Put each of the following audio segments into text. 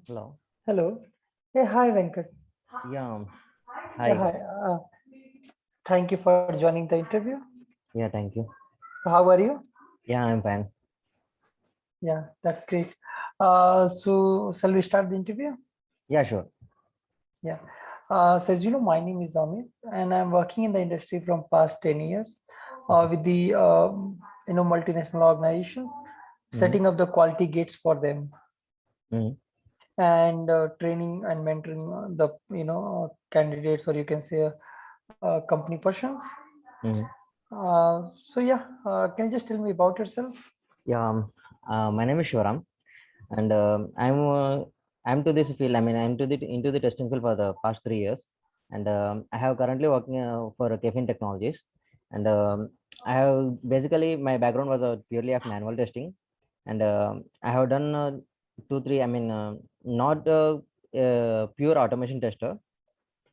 Hello. Hello. Hey, hi, Venkat. Yeah. Yeah, Hi. hi. Thank you for joining the interview. Yeah. Thank you. How are you? Yeah, I'm fine. Yeah, that's great. So shall we start the interview? Yeah, sure. Yeah. So as you know, my name is Amit, and I'm working in the industry from past 10 years with the multinational organizations, Mm-hmm. setting up the quality gates for them Mm-hmm. and training and mentoring the candidates, or you can say company persons. Mm-hmm. So yeah, can you just tell me about yourself? Yeah. My name is Sivaram, and I'm to this field. I mean, I'm to the into the testing field for the past 3 years, and I have currently working for Kefin Technologies, and I have basically my background was purely of manual testing, and I have done two three. I mean, not pure automation tester,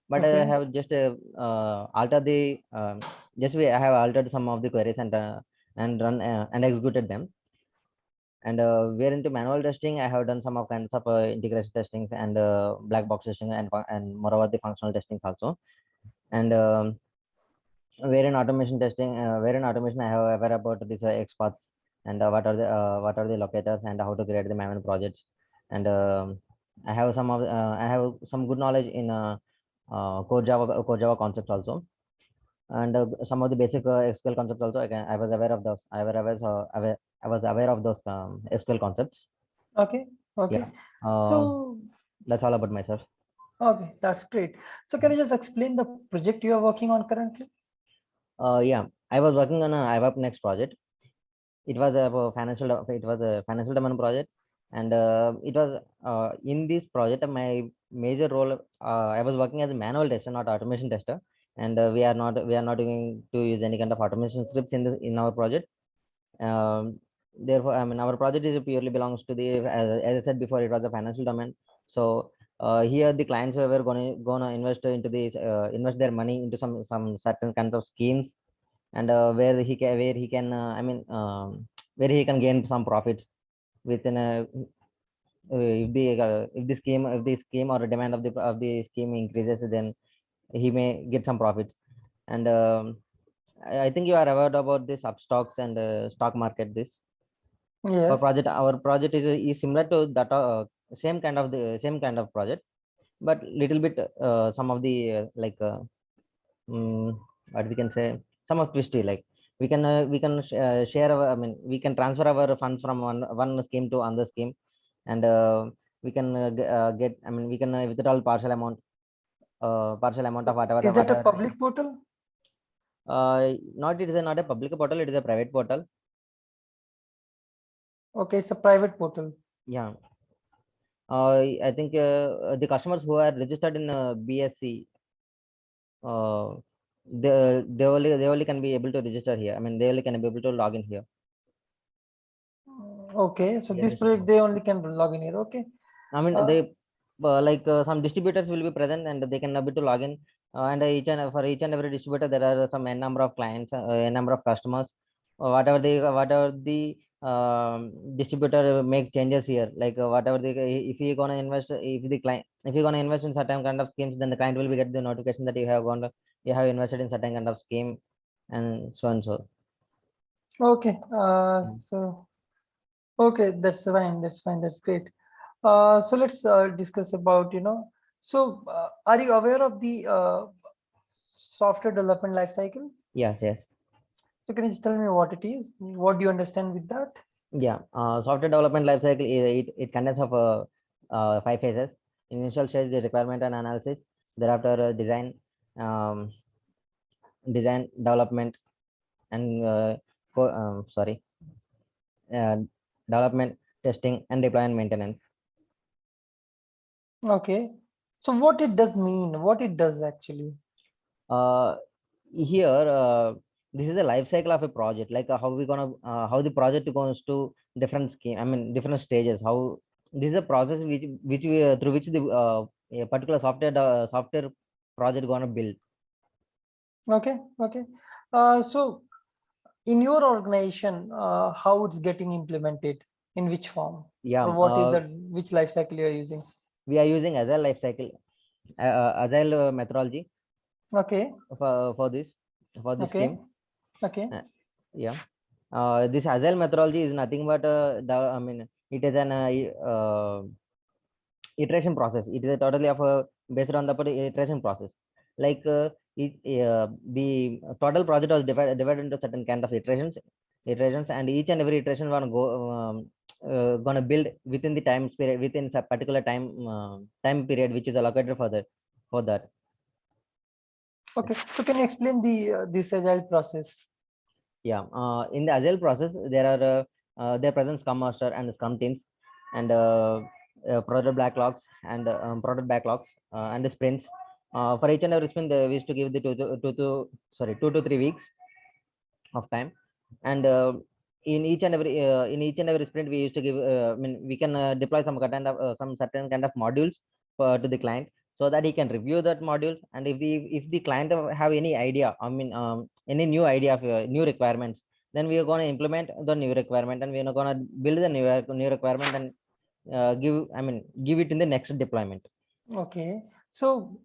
but I Okay. have just altered the I have altered some of the queries and run and executed them. And we're into manual testing. I have done some of kinds of integration testings and black box testing and moreover the functional testings also. And wherein automation testing, wherein automation, I have aware about these experts and what are the locators and how to create the manual projects. And I have some good knowledge in core Java concepts also, and some of the basic SQL concepts also. I was aware of those. I was aware of those SQL concepts. Okay. Yeah. Okay. Uh, So that's all about myself. okay, that's great. So can you just explain the project you are working on currently? Yeah, I was working on a IWAP Next project. It was a financial domain project, and it was in this project my major role. I was working as a manual tester, not automation tester, and we are not going to use any kind of automation scripts in our project. Um, Therefore, I mean, our project is purely belongs to the, as I said before, it was a financial domain. So here the clients were gonna invest into this, invest their money into some certain kinds of schemes, and where he can, where he can gain some profits within a, if the scheme or demand of the scheme increases, then he may get some profits. And I think you are aware about this upstocks and stock market. This Yes. our project is similar to that, same kind of project, but little bit some of the mm, what we can say, some of twisty, like we can share our, I mean, we can transfer our funds from one scheme to another scheme, and we can get, I mean, we can withdraw partial amount of Is that a whatever. public portal? Not, it is not a public portal, it is a private portal. Okay, it's a private portal. Yeah. I think the customers who are registered in BSc, uh, they only can be able to register here. I mean, they only can be able to log in here. Okay, so this Yes. project they only can log in here. Okay. I mean, Uh, they some distributors will be present and they can able to log in. And for each and every distributor, there are some n number of clients, n number of customers. Whatever the distributor make changes here, like whatever the, if you gonna invest, if you're gonna invest in certain kind of schemes, then the client will be get the notification that you have invested in certain kind of scheme, and so and so. okay. Mm. So okay, that's fine. That's fine. That's great. So let's discuss about So are you aware of the software development life cycle? Yes, yes. So can you just tell me what it is? What do you understand with that? Yeah, software development lifecycle, it contains of 5 phases. Initial stage, the requirement and analysis. Thereafter, um, design, development, and sorry, uh, development, testing, and deployment maintenance. Okay. So what it does mean? What it does actually? Uh, Here, this is the life cycle of a project, like how the project goes to different scheme. I mean, different stages. How this is a process which we through which the a particular software project gonna build. Okay. Okay. So in your organization, how it's getting implemented? In which form? Yeah, Or what is the which life cycle you are using? we are using agile life cycle, agile methodology Okay. for this Okay. team. Okay. Yeah, this agile methodology is nothing but I mean, it is an iteration process. It is a totally of a based on the iteration process. Like the total project was divided into certain kind of iterations, and each and every iteration gonna build within the time period, within a particular time period which is allocated for that. Okay. So can you explain the this agile process? Yeah, in the agile process, there present Scrum Master and Scrum teams, and product backlogs and the sprints. For each and every sprint, we used to give the 2 to 3 weeks of time, and in each and every sprint, we used to give. I mean, we can deploy some certain kind of modules to the client, so that he can review that modules, and if the client have any idea, I mean, any new idea of new requirements, then we are going to implement the new requirement, and we are going to build the new requirement, and give it in the next deployment. Okay. So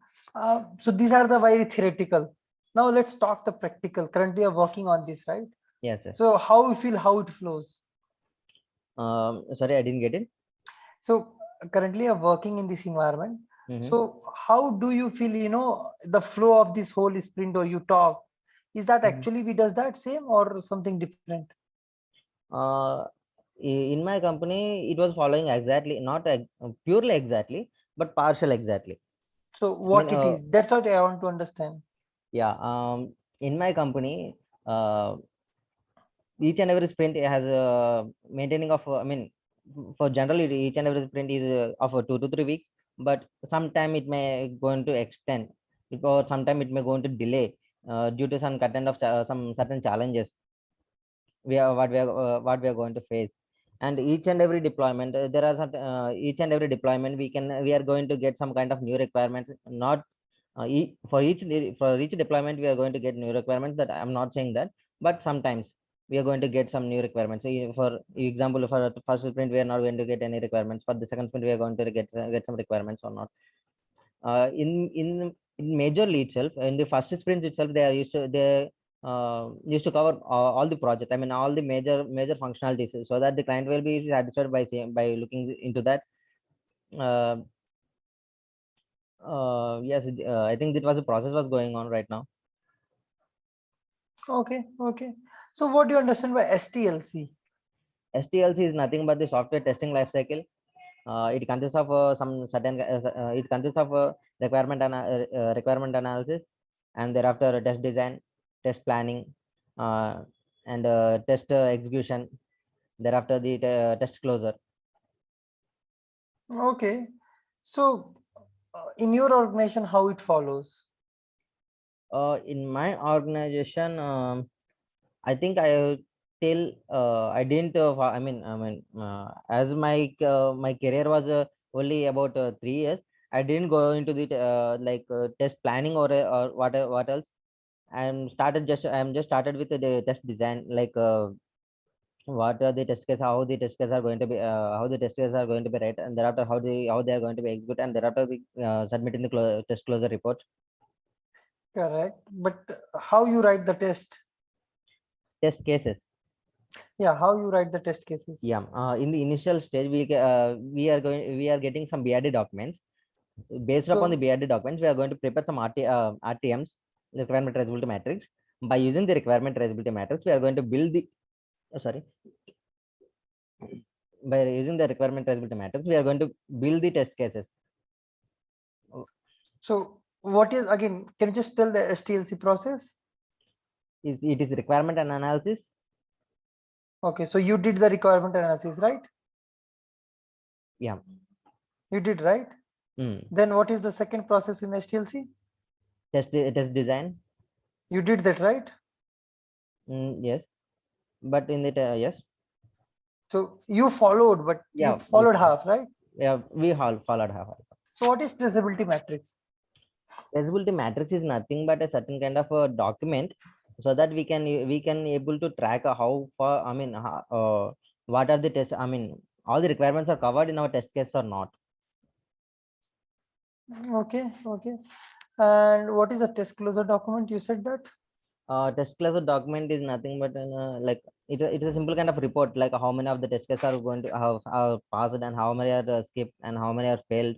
so these are the very theoretical. Now let's talk the practical. Currently you're working on this, right? Yes, sir. So how you feel how it flows? Sorry, I didn't get it. So currently you're working in this environment. Mm-hmm. So how do you feel, the flow of this whole sprint or you talk? Is that actually we does that same or something different? In my company, it was following exactly, not purely exactly, but partial exactly. So what it is? That's what I want to understand. Yeah. In my company, each and every sprint has a maintaining of. I mean, for generally each and every sprint is of 2 to 3 weeks, but sometime it may going to extend, or sometime it may going to delay due to some kind of some certain challenges what we are going to face. And each and every deployment, there are some each and every deployment we are going to get some kind of new requirements, not for each deployment we are going to get new requirements, that I'm not saying that, but sometimes we are going to get some new requirements. So for example, for the first sprint we are not going to get any requirements, for the second sprint we are going to get some requirements or not. In majorly itself, in the first sprint itself, they used to cover all the project. I mean, all the major functionalities, so that the client will be satisfied by looking into that. Uh, yes, I think that was the process was going on right now. Okay. Okay. So what do you understand by STLC? STLC is nothing but the software testing lifecycle. It consists of it consists of requirement analysis, and thereafter test design, test planning, uh, and test execution. Thereafter the test closure. Okay. So in your organization, how it follows? In my organization, I think I till I didn't. As my career was only about 3 years. I didn't go into the test planning or what else. I'm just started with the test design, like what are the test case, how the test case are going to be, how the test cases are going to be right, and thereafter how they are going to be executed, and thereafter the submitting the test closure report. Correct. But how you write the test? Test cases. Yeah, how you write the test cases? Yeah. In the initial stage, we are getting some BRD documents. Based upon the BRD documents, we are going to prepare some RTMs, requirement traceability matrix. By using the requirement traceability matrix, we are going to build the sorry. By using the requirement traceability matrix, we are going to build the test cases. So what is, again, can you just tell the STLC process? It is requirement and analysis. Okay, so you did the requirement analysis, right? Yeah. You did, right? Then what is the second process in STLC? Test design. You did that, right? Yes, but in it, yes. So you followed, but Yeah, you followed half, right? Yeah, we all followed half. So what is traceability matrix? Traceability matrix is nothing but a certain kind of a document, so that we can able to track how far, what are the tests, I mean, all the requirements are covered in our test case or not. Okay, okay. And what is the test closure document? You said that? Test closure document is nothing but like it is a simple kind of report, like how many of the test cases are going to have are passed and how many are skipped and how many are failed.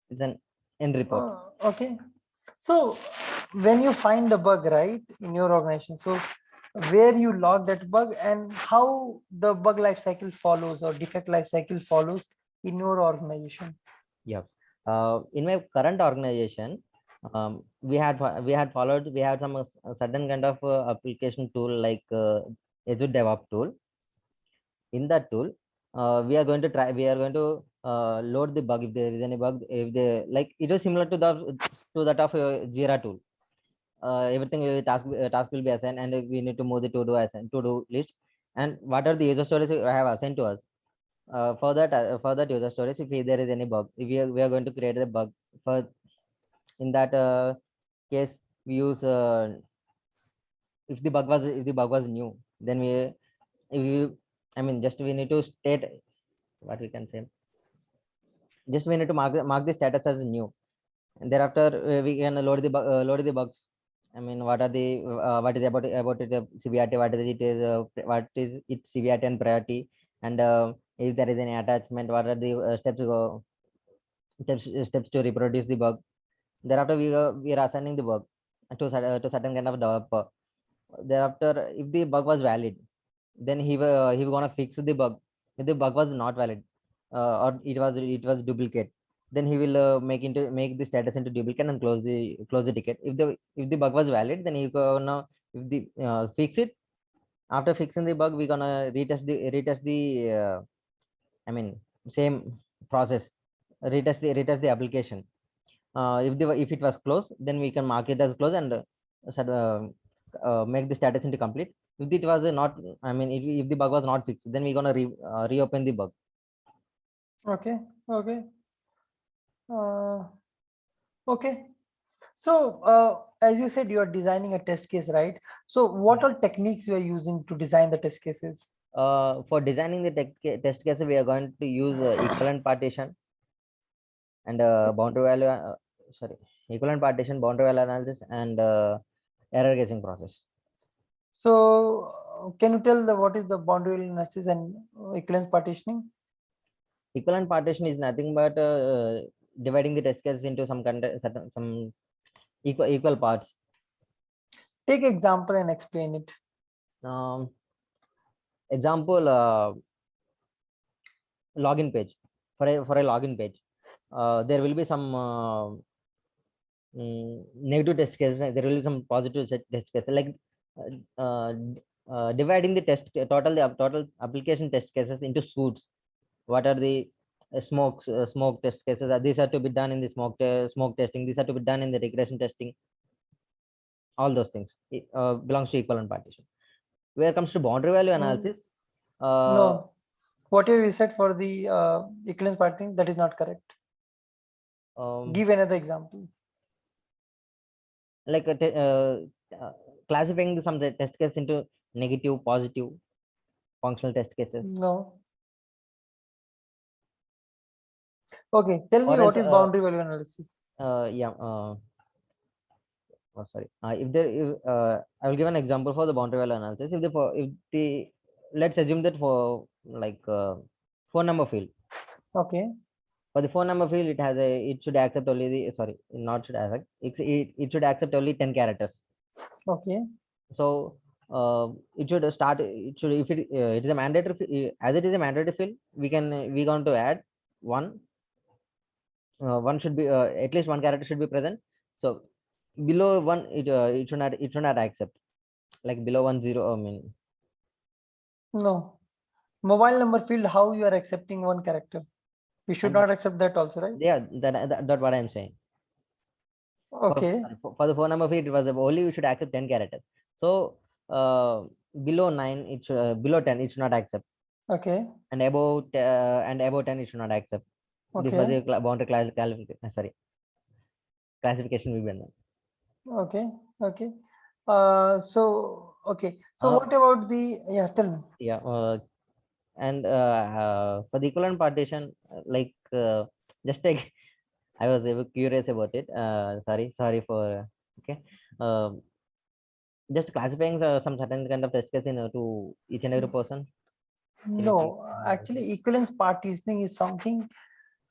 It's an end report. Okay. So when you find a bug, right, in your organization, so where you log that bug and how the bug life cycle follows or defect life cycle follows in your organization. Yeah. In my current organization, we had some certain kind of application tool like Azure DevOps tool. In that tool, we are going to load the bug if there is any bug. If they like, it is similar to that of Jira tool. Everything task will be assigned, and we need to move the to do list. And what are the user stories I have assigned to us? For that user stories, if there is any bug, if we are going to create a bug for in that case, we use if the bug was new, then if you I mean, just we need to state what we can say. Just we need to mark the status as new, and thereafter we can load the bugs. I mean, what is about it severity, what is its severity and priority, and if there is any attachment, what are the steps to reproduce the bug. Thereafter we are assigning the bug to certain kind of developer. Thereafter, if the bug was valid, then he was gonna fix the bug. If the bug was not valid, or it was duplicate, then he will make the status into duplicate and close the ticket. If the bug was valid, then he gonna if the fix it. After fixing the bug, we gonna retest the I mean, same process. Retest the application. If it was closed, then we can mark it as closed and sort of, make the status into complete. If it was not, I mean, if the bug was not fixed, then we're gonna reopen the bug. Okay, okay. Uh, okay. So as you said, you are designing a test case, right? So what all techniques you are using to design the test cases? For designing the test case, we are going to use equivalent partition and sorry, equivalent partition, boundary value analysis, and error guessing process. So can you tell the what is the boundary analysis and equivalence partitioning? Equivalent partition is nothing but dividing the test cases into some equal parts. Take example and explain it. Um, Example, login page. For a login page, there will be some negative test cases. There will be some positive test cases. Like dividing the total application test cases into suites. What are the smoke test cases? These are to be done in the smoke testing. These are to be done in the regression testing. All those things belongs to equivalent partition. Where it comes to boundary value analysis, No, whatever you said for the equivalence partitioning, that is not correct. Give another example. like classifying some test cases into negative, positive, functional test cases. No. Okay, tell me Or else, what is boundary value analysis? yeah. Sorry. I will give an example for the boundary value analysis. If the let's assume that for like phone number field. Okay. For the phone number field, it should accept only the sorry, not should accept. It should accept only 10 characters. Okay. So it should start. It should if it is a mandatory as it is a mandatory field, we going to add one. One should be at least one character should be present. So below one, it should not accept. Like below 10, I mean. No. Mobile number field, how you are accepting one character? We should not accept that also, right? Yeah, that's what I'm saying. Okay. For the phone number field, it was only we should accept 10 characters. So below 9, below 10, it should not accept. Okay. And above 10, it should not accept. This was Okay. the boundary classification we went on. Okay. Okay. So okay. So Uh, what about the tell me. yeah. And for the equivalent partition, just like I was a bit curious about it. Sorry for okay. Just classifying some certain kind of test case in to each and every person. Can you please? No, actually, equivalence partitioning is something.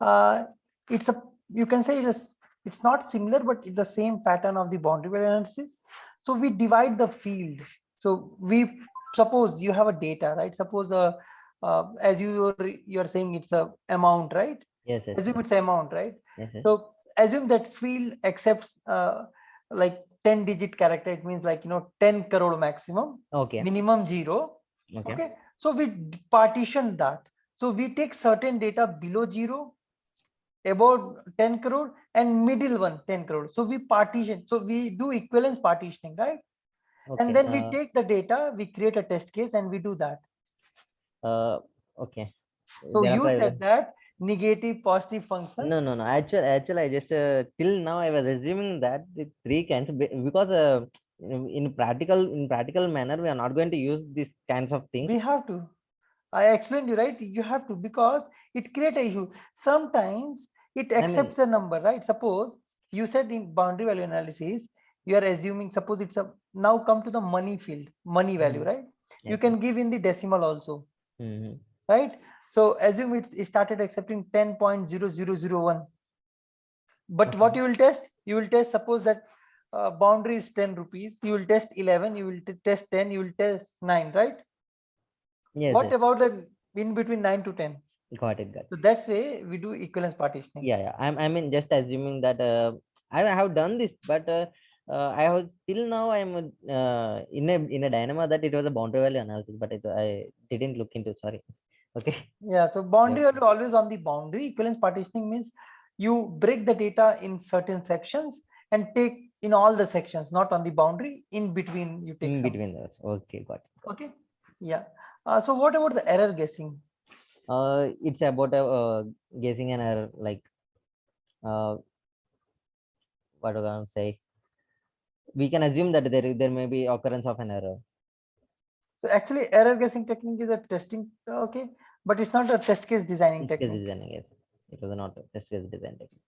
Uh, it's a you can say it's not similar, but it's the same pattern of the boundary value analysis. So we divide the field. So we suppose you have a data, right? Suppose as you're saying it's a amount, right? Yes, yes, Assume it's amount, right? yes, yes. So assume that field accepts like 10-digit character. It means like 10 crore maximum, Okay, minimum 0. okay, Okay, so we partition that. So we take certain data below 0, about 10 crore, and middle one 10 crore. So we partition. So we do equivalence partitioning, right? And okay. then we take the data, we create a test case, and we do that. Uh, okay. So There you are said that negative, positive function. no. Actually, I just till now I was assuming that the three kinds because in practical manner we are not going to use these kinds of things. We have to. I explained you, right? You have to, because it creates a issue. Sometimes it I mean, accepts the number, right? Suppose you said in boundary value analysis, you are assuming, suppose it's a, now come to the money field, money value, mhm, right? You yes, yes. can give in the decimal also, Mhm. right? So assume it started accepting 10.0001. But Okay. what you will test? You will test, suppose that boundary is 10 rupees. You will test 11, you will test 10, you will test 9, right? Yes, What yes. about the in between 9 to 10? Got it, got it. So that's way we do equivalence partitioning. Yeah, yeah. I mean, just assuming that I have done this, but I have till now I'm in a dilemma that it was a boundary value analysis, but I didn't look into. Sorry. Okay. Yeah, so Yeah. boundary value always on the boundary. Equivalence partitioning means you break the data in certain sections and take in all the sections, not on the boundary. In between, you take In some. between those. Okay, got it. Okay. Yeah. So what about the error guessing? It's about guessing an error, like uh, what do I gonna say? We can assume that there may be occurrence of an error. So actually, error guessing technique is a testing, okay, but it's not a test case designing Test case technique. design, I guess. It was not a test case design technique.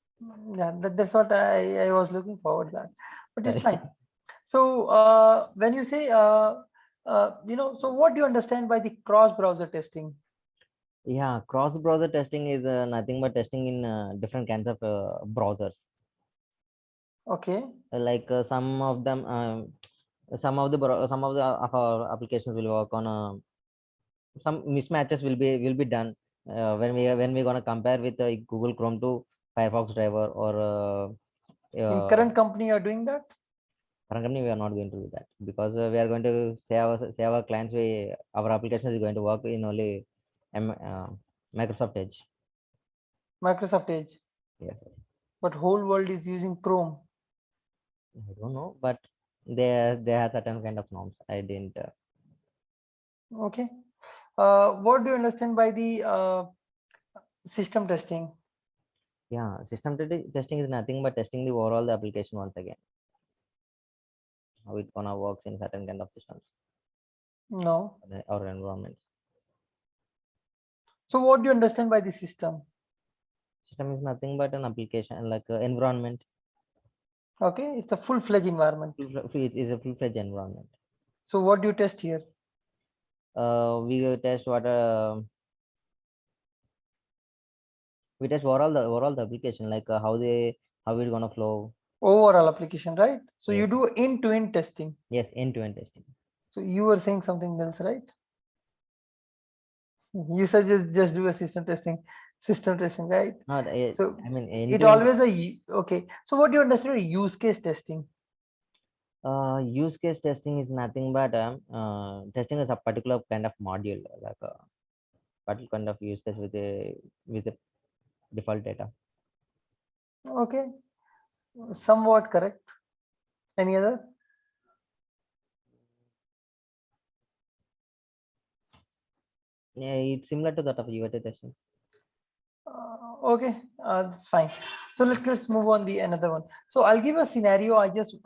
Yeah, that's what I was looking forward to that, but it's Sorry. fine. So when you say, so what do you understand by the cross-browser testing? Yeah, cross-browser testing is nothing but testing in different kinds of browsers. Okay. Like some of the of our applications will work on some mismatches will be done when we're gonna compare with Google Chrome to Firefox driver or In uh, current company, you're doing that? current company. We are not going to do that because we are going to say our clients our application is going to work in only Microsoft Edge. Microsoft Edge, Yes, but whole world is using Chrome. I don't know, but they have certain kind of norms. I didn't. Okay. What do you understand by the system testing? Yeah, testing is nothing but testing the overall the application once again, how it gonna works in certain kind of systems No. or environments. So what do you understand by the system? System is nothing but an application like environment. Okay, it's a full-fledged environment. It is a full-fledged environment. So what do you test here? We test what we test overall the application, like how it's gonna flow. Overall application, right? So Yes, you do end-to-end testing. yes, end-to-end testing. So you were saying something else, right? You said just do a system testing, right? Not So I mean it end-to-end. always okay. So what do you understand by use case testing? Use case testing is nothing but testing is a particular kind of module, like a particular kind of use case with a default data. Okay, somewhat correct. Any other? Yeah, it's similar to that of UAT testing. Okay, that's fine. So let's move on the another one. So I'll give a scenario. I just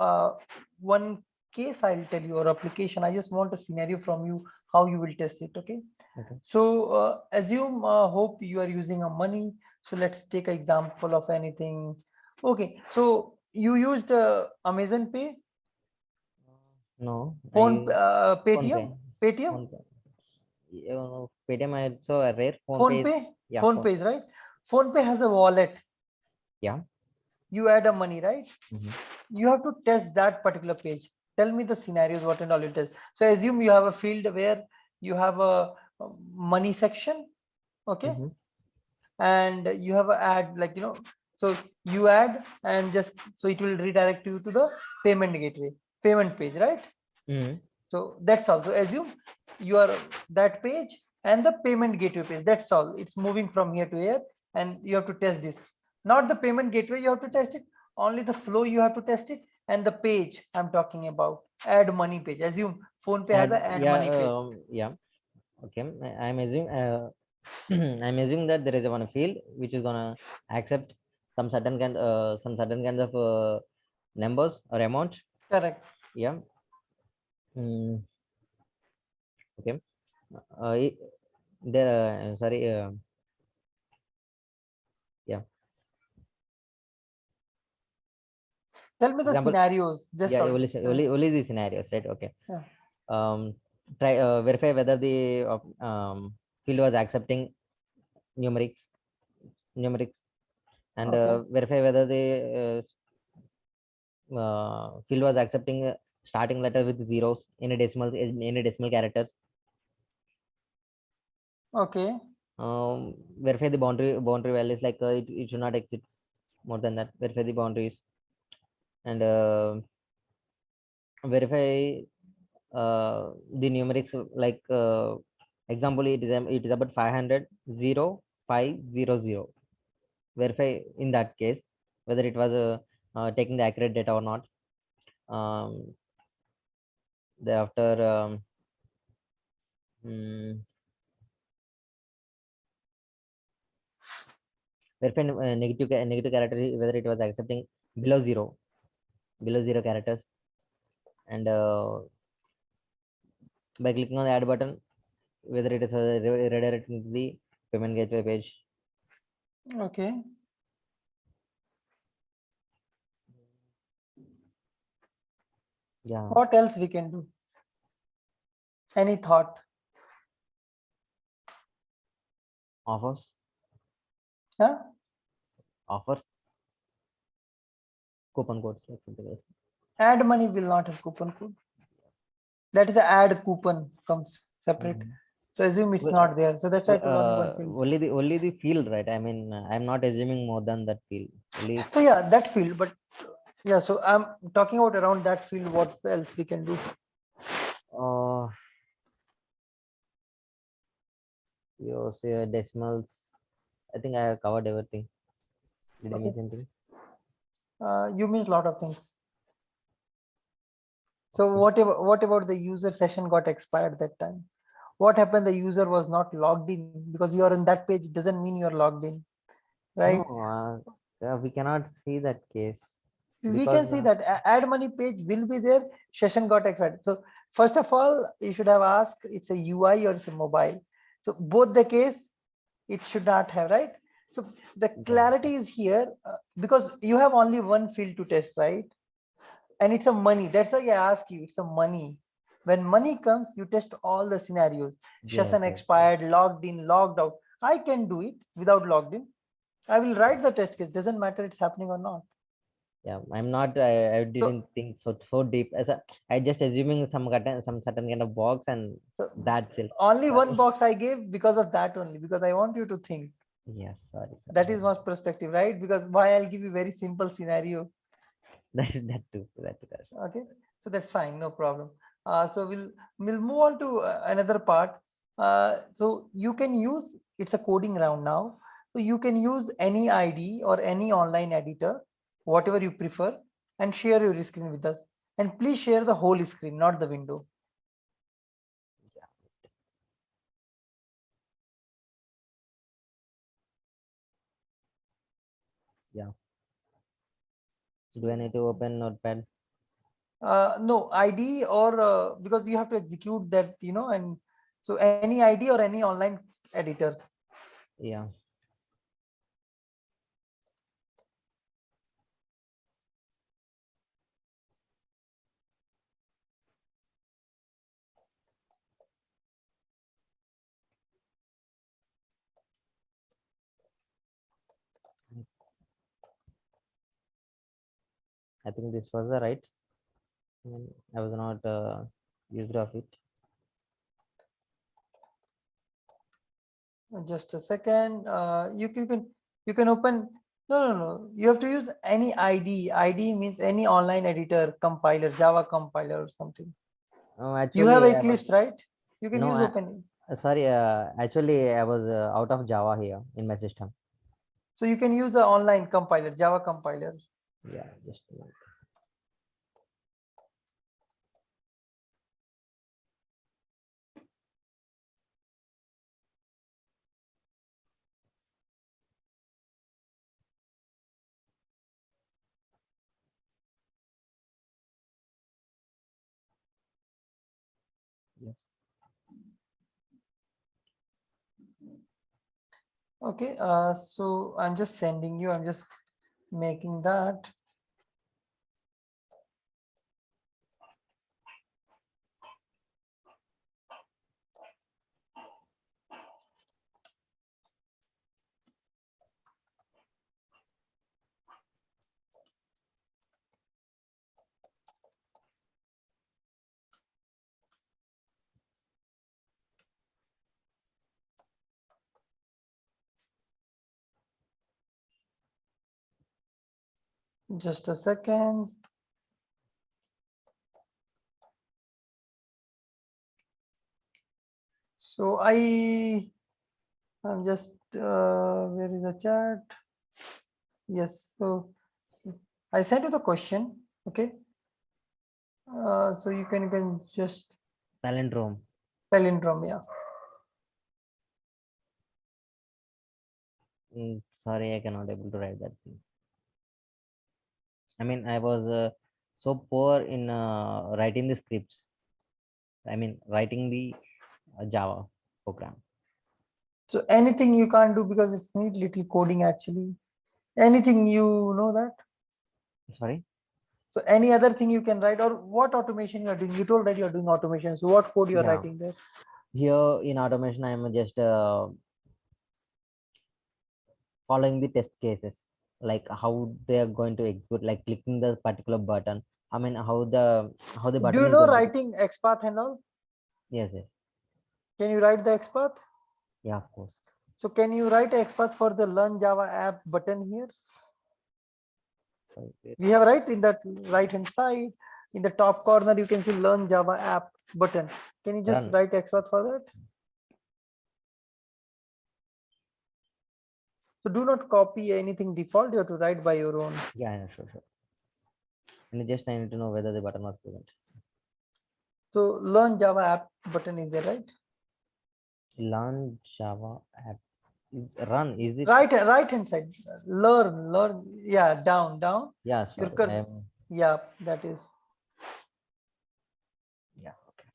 one case I'll tell you, or application. I just want a scenario from you how you will test it. Okay. Okay. So assume, hope you are using a money. So let's take an example of anything. Okay, so you used Amazon Pay, No, phone, I phone pay. Paytm, Paytm, Phone pay. Paytm I so rare. Phone phone pay is, pay, yeah, phone phone. pay is right. Phone pay has a wallet. Yeah. You add a money, right? Mhm. You have to test that particular page. Tell me the scenarios, what and all it is. So assume you have a field where you have a money section, okay, Mhm. and you have a ad, like, so you add and just, so it will redirect you to the payment gateway, payment page, right? Mhm. So that's all. So assume you are that page and the payment gateway page. That's all. It's moving from here to here, and you have to test this. Not the payment gateway, you have to test it. Only the flow you have to test it, and the page I'm talking about. Add money page. Assume phone pay has Add, a add yeah, money page. yeah. Okay. I'm assuming I'm assuming that there is a one field which is gonna accept some certain kinds of numbers or amount. Correct. Yeah. Mm, okay. I- there. Sorry. Yeah. Tell me the Example. scenarios. Just Yeah. all. Only the scenarios, right? Okay. Yeah. Try verify whether the field was accepting numerics numerics, and Okay. verify whether the field was accepting starting letter with zeros in a decimal characters. Okay. Verify the boundary values, like it should not exceed more than that. Verify the boundaries, and verify the numerics, like example, it is about 500 0500. Verify in that case whether it was taking the accurate data or not. um, Thereafter, mm, verify negative character, whether it was accepting below zero characters, and by clicking on the add button, whether it is redirecting to the payment gateway page. Okay. Yeah. What else we can do? Any thought? Offers. Huh? Offers. Coupon codes, like something else. Add money will not have coupon code. That is the add coupon comes separate. Mhm. So assume it's Well, not there. So that's why it was only one field. only the field, right? I mean, I'm not assuming more than that field. Only. So yeah, that field, but yeah, so I'm talking about around that field, what else we can do? uh you say decimals. I think I have covered everything. Did I Okay. miss anything? You missed a lot of things. So Okay. what about the user session got expired that time? What happened? The user was not logged in because you are in that page. It doesn't mean you are logged in, No, right? we cannot see that case We because can see that add money page will be there. Session got expired. So first of all, you should have asked it's a UI or it's a mobile. So both the case, it should not have, right? So the yeah, clarity is here because you have only one field to test, right? And it's a money. That's why I ask you, it's a money. When money comes, you test all the scenarios. yes, Session yes, yes. expired, logged in, logged out. I can do it without logged in. I will write the test case. Doesn't matter it's happening or not. Yeah, I'm not. I So, didn't think so deep. I just assuming some certain kind of box, and so that's it. only one Sorry. box I gave because of that only, because I want you to think. Yes, sorry, That sorry. is my perspective, right? Because why I'll give you very simple scenario. That too. Correct. Okay, so that's fine, no problem. So we'll move on to another part. So you can use, it's a coding round now, so you can use any ID or any online editor, whatever you prefer, and share your screen with us. And please share the whole screen, not the window. Yeah. Do I So need to open Notepad? no ID, or because you have to execute that, and So any ID or any online editor. Yeah. I think this was the right. I was not user of it. Just a second. You can open. No. You have to use any ID. ID means any online editor, compiler, Java compiler or something. You have Actually, I was Eclipse, right? You can no. use open. Sorry. Actually, I was out of Java here in my system. So you can use the online compiler, Java compiler. Yeah. Just a minute. Yes. Okay. So I'm just sending you. I'm just making that. Just a second. So I'm just where is the chat? Yes. So I sent you the question. Okay. So you can just Palindrome. palindrome. Yeah. Sorry, I cannot able to write that thing. I mean, I was so poor in writing the scripts. I mean, writing the Java program. So anything you can't do because it's need little coding actually. Anything you know that. Sorry. So any other thing you can write or what automation you are doing? You told that you are doing automation. So what code you are Yeah. writing there? Here in automation, I am just following the test cases, like how they are going to execute, like clicking the particular button. I mean, how the Do button you is know going to. writing XPath and all? Yes, yes, Can you write the XPath? yeah, of course. So can you write a XPath for the Learn Java app button here? Sorry, wait. We have right in that right hand side in the top corner you can see Learn Java app button. Can you just Run. write XPath for that? So do not copy anything default. You have to write by your own. Yeah, yeah, sure, sure. And just I need to know whether the button was present. So Learn Java app button is there, right? Learn Java app. Run, is it? Right hand side. Learn. Yeah, down. Yeah, Your sorry. I cursor. am. Yeah, that is. Yeah, okay.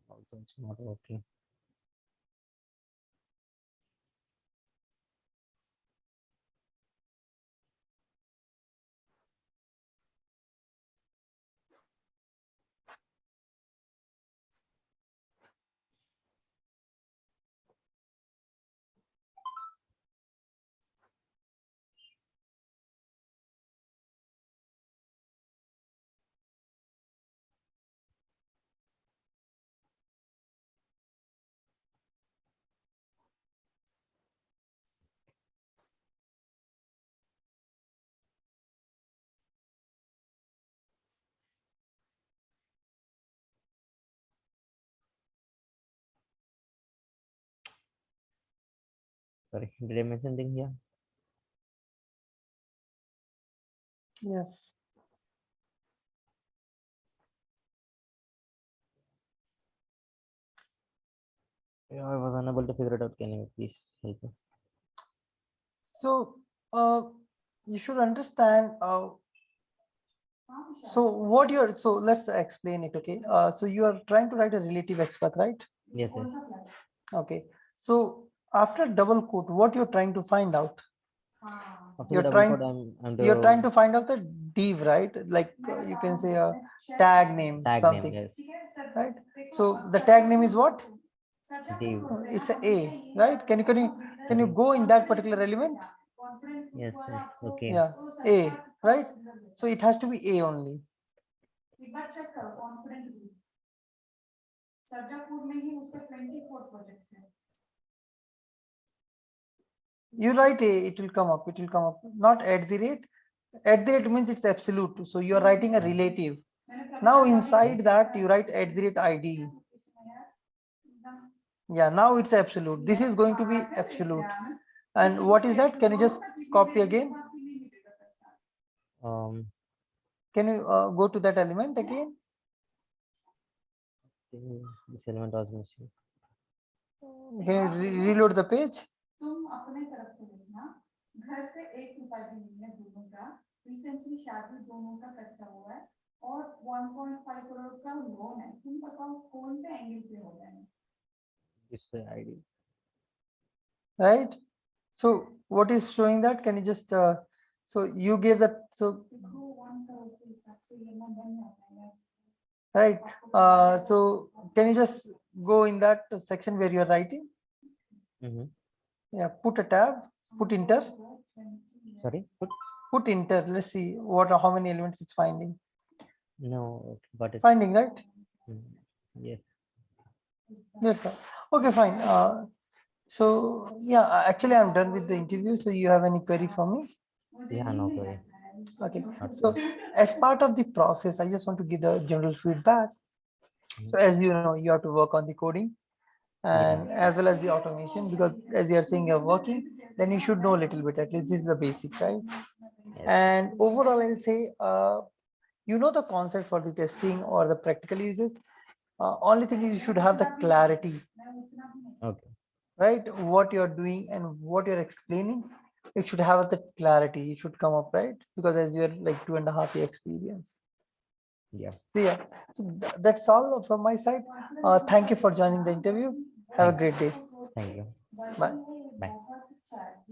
Also, it's not working. Sorry, did I mention anything here? Yes. Yeah, I was unable to figure it out. Can you please help me? So you should understand. So what you're so let's explain it. Okay. So you are trying to write a relative expert, right? Yes, yes. Okay. So after double quote, what you're trying to find out? After the You're double trying quote, I'm you're trying to to find out the div, right? Like you can say a tag name, tag name. something, Yes, right? So the tag name is what? div. It's a, right? Can you Okay. go in that particular element? Yes, yes. Okay. Yeah, a, right? So it has to be a only. You write a, it will come up. It will come up. Not at the rate. At the rate means it's absolute. So you are writing a relative. Now inside that you write at the rate ID. Yeah, now it's absolute. This is going to be absolute. And what is that? Can you just copy again? Um, Can you go to that element again? this element was missing. Can you reload the page? This ID. Right? So what is showing that? Can you just so you gave that, so right, so can you just go in that section where you're writing? Mm-hmm. Yeah, put a tab, put enter, Sorry. put enter. Let's see what, how many elements it's finding. No. Okay, got it. Finding, right? Yes. Yes, sir. Okay, fine. So yeah, actually I'm done with the interview. So you have any query for me? Yeah. No query. Okay. Not So as part of the process, I just want to give the general feedback. So as you know, you have to work on the coding Yeah. and as well as the automation, because as you are saying you're working, then you should know a little bit, at least this is the basic, right? Yes. And overall, I'll say, you know, the concept for the testing or the practical uses. Only thing is you should have the clarity, Okay. right? What you're doing and what you're explaining, it should have the clarity. It should come up, right? Because as you're like 2.5 year experience. Yeah. So yeah, so that's all from my side. Thank you for joining the interview. Have a Thank you. great day. Thank you. Bye. Bye.